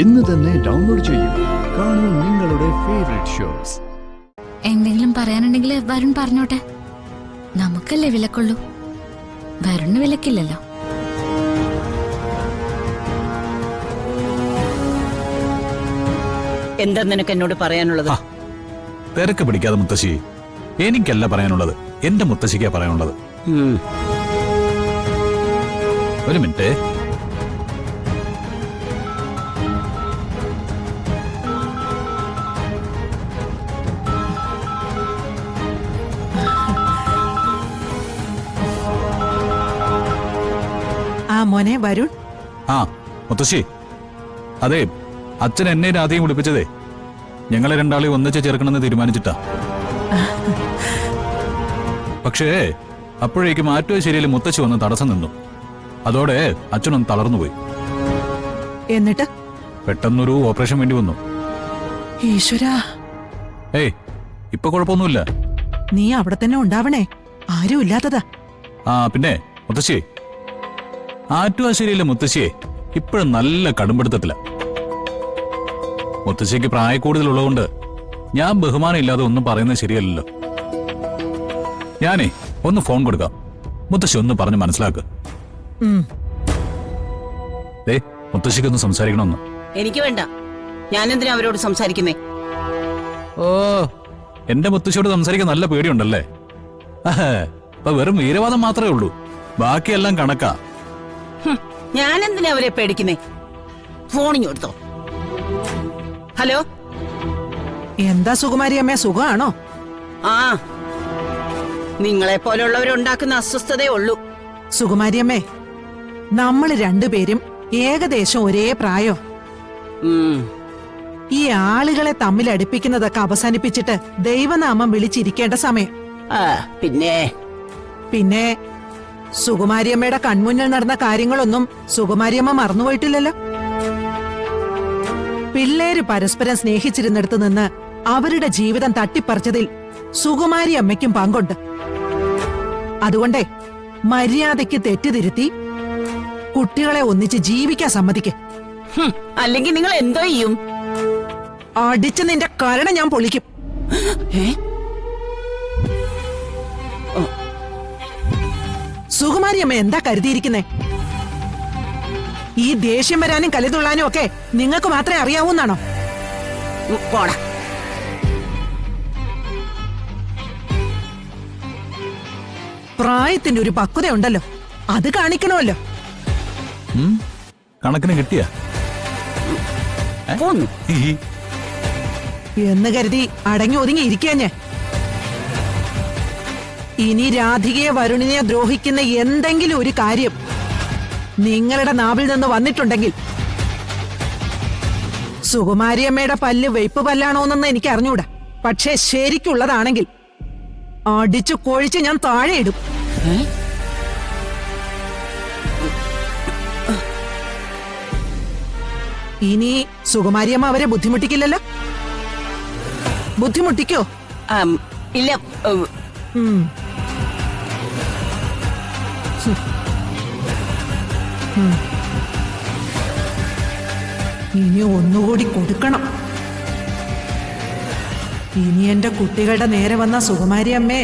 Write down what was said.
ഇന്ന് തന്നെ ഡൗൺലോഡ് ചെയ്യൂ. കാണൂ നിങ്ങളുടെ ഫേവറേറ്റ് ഷോസ്. എന്തെങ്കിലും പറയാനുണ്ടെങ്കിൽ വരുൺ പറഞ്ഞോട്ടെ. നമുക്കല്ലേ വിലക്കുള്ളൂ, വരുണിന് വിലക്കില്ലല്ലോ. എന്താ നിനക്ക് എന്നോട് പറയാനുള്ളത്? തിരക്ക് പിടിക്കാതെ മുത്തശ്ശി, എനിക്കല്ല പറയാനുള്ളത്, എന്റെ മുത്തശ്ശിക്കാ പറയാനുള്ളത്. ഒരു മിനിറ്റ്. മോനെ വരുൺ. ആ മുത്തശ്ശി, അതെ, അച്ഛൻ എന്നെ രാധയും വിളിപ്പിച്ചതേ ഞങ്ങളെ രണ്ടാളെയും ഒന്നിച്ച് ചേർക്കണമെന്ന് തീരുമാനിച്ചിട്ടാ. പക്ഷേ അപ്പോഴേക്കും ആറ്റുശ്ശേരിയിൽ മുത്തശ്ശി വന്ന് തടസ്സം നിന്നു. അതോടെ അച്ഛനൊന്ന് തളർന്നുപോയി. എന്നിട്ട് പെട്ടെന്നൊരു ഓപ്പറേഷൻ വേണ്ടി വന്നു. ഈശ്വരാ. ഏയ്, ഇപ്പൊ കുഴപ്പമൊന്നുമില്ല. നീ അവിടെ തന്നെ ഉണ്ടാവണേ, ആരും ഇല്ലാത്തതാ. ആ പിന്നെ മുത്തശ്ശി, ആറ്റുശ്ശേരിയിലെ മുത്തശ്ശിയെ ഇപ്പോഴും നല്ല കടുംപിടുത്തത്തില. മുത്തശ്ശിക്ക് പ്രായക്കൂടുതലുള്ളതുകൊണ്ട് ഞാൻ ബഹുമാനം ഇല്ലാതെ ഒന്നും പറയുന്നത് ശരിയല്ലല്ലോ. ഞാനേ ഒന്ന് ഫോൺ കൊടുക്കാം, മുത്തശ്ശി ഒന്ന് പറഞ്ഞ് മനസ്സിലാക്ക്. മുത്തശ്ശിക്കൊന്ന് സംസാരിക്കണമെന്ന്. എനിക്ക് വേണ്ട, ഞാനെന്തിനാ അവരോട് സംസാരിക്കുന്നേ? ഓ, എന്റെ മുത്തശ്ശിയോട് സംസാരിക്കാൻ നല്ല പേടിയുണ്ടല്ലേ? അപ്പൊ വെറും വീരവാദം മാത്രമേ ഉള്ളൂ, ബാക്കിയെല്ലാം കണക്കാ. ഞാനെന്തിനാ അവരെ പേടിക്കുന്നേ? ഫോണിങ് കൊടുത്തോ. ഹലോ, എന്താ സുകുമാരി അമ്മേ, സുഖമാണോ? ആ, നിങ്ങളെ പോലുള്ളവരുണ്ടാക്കുന്ന അസ്വസ്ഥതയേ ഉള്ളൂ. സുകുമാരി അമ്മേ, നമ്മള് രണ്ടുപേരും ഏകദേശം ഒരേ പ്രായോ. ഈ ആളുകളെ തമ്മിൽ അടുപ്പിക്കുന്നതൊക്കെ അവസാനിപ്പിച്ചിട്ട് ദൈവനാമം വിളിച്ചിരിക്കേണ്ട സമയം. പിന്നെ സുകുമാരിയമ്മയുടെ കൺമുന്നിൽ നടന്ന കാര്യങ്ങളൊന്നും സുകുമാരിയമ്മ മറന്നുപോയിട്ടില്ലല്ലോ. പിള്ളേര് പരസ്പരം സ്നേഹിച്ചിരുന്നിടത്ത് നിന്ന് അവരുടെ ജീവിതം തട്ടിപ്പറിച്ചതിൽ സുകുമാരി അമ്മയ്ക്കും പങ്കുണ്ട്. അതുകൊണ്ടേ മര്യാദയ്ക്ക് തെറ്റുതിരുത്തി കുട്ടികളെ ഒന്നിച്ച് ജീവിക്കാൻ സമ്മതിക്ക്. അല്ലെങ്കിൽ നിങ്ങൾ എന്തോ ചെയ്യും? അടിച്ച് നിന്റെ കരണ ഞാൻ പൊളിക്കും. സുകുമാരി അമ്മ എന്താ കരുതിയിരിക്കുന്നേ? ഈ ദേഷ്യം വരാനും കലിതുള്ളാനും ഒക്കെ നിങ്ങൾക്ക് മാത്രമേ അറിയാവൂന്നാണോ? പ്രായത്തിന്റെ ഒരു പക്വതയുണ്ടല്ലോ, അത് കാണിക്കണമല്ലോ. കണക്കിന് കിട്ടിയ എന്ന് കരുതി അടങ്ങി ഒതുങ്ങി ഇരിക്കാൻ ഞാൻ. ഇനി രാധികയെ വരുണിനെ ദ്രോഹിക്കുന്ന എന്തെങ്കിലും ഒരു കാര്യം നിങ്ങളുടെ നാവിൽ നിന്ന് വന്നിട്ടുണ്ടെങ്കിൽ സുകുമാരിയമ്മയുടെ പല്ല് വെയ്പ്പ് പല്ലാണോന്നെന്ന് എനിക്ക് അറിഞ്ഞൂടാ. പക്ഷേ ശരിക്കുള്ളതാണെങ്കിൽ അടിച്ചു കൊഴിച്ച് ഞാൻ താഴെ ഇടും. ഇനി സുകുമാരിയമ്മ അവരെ ബുദ്ധിമുട്ടിക്കില്ലല്ലോ? ബുദ്ധിമുട്ടിക്കോ? ഇല്ല. ഇനി ഒന്നുകൂടി കൊടുക്കണം. ഇനി എന്റെ കുട്ടികളുടെ നേരെ വന്ന സുകുമാരി അമ്മേ,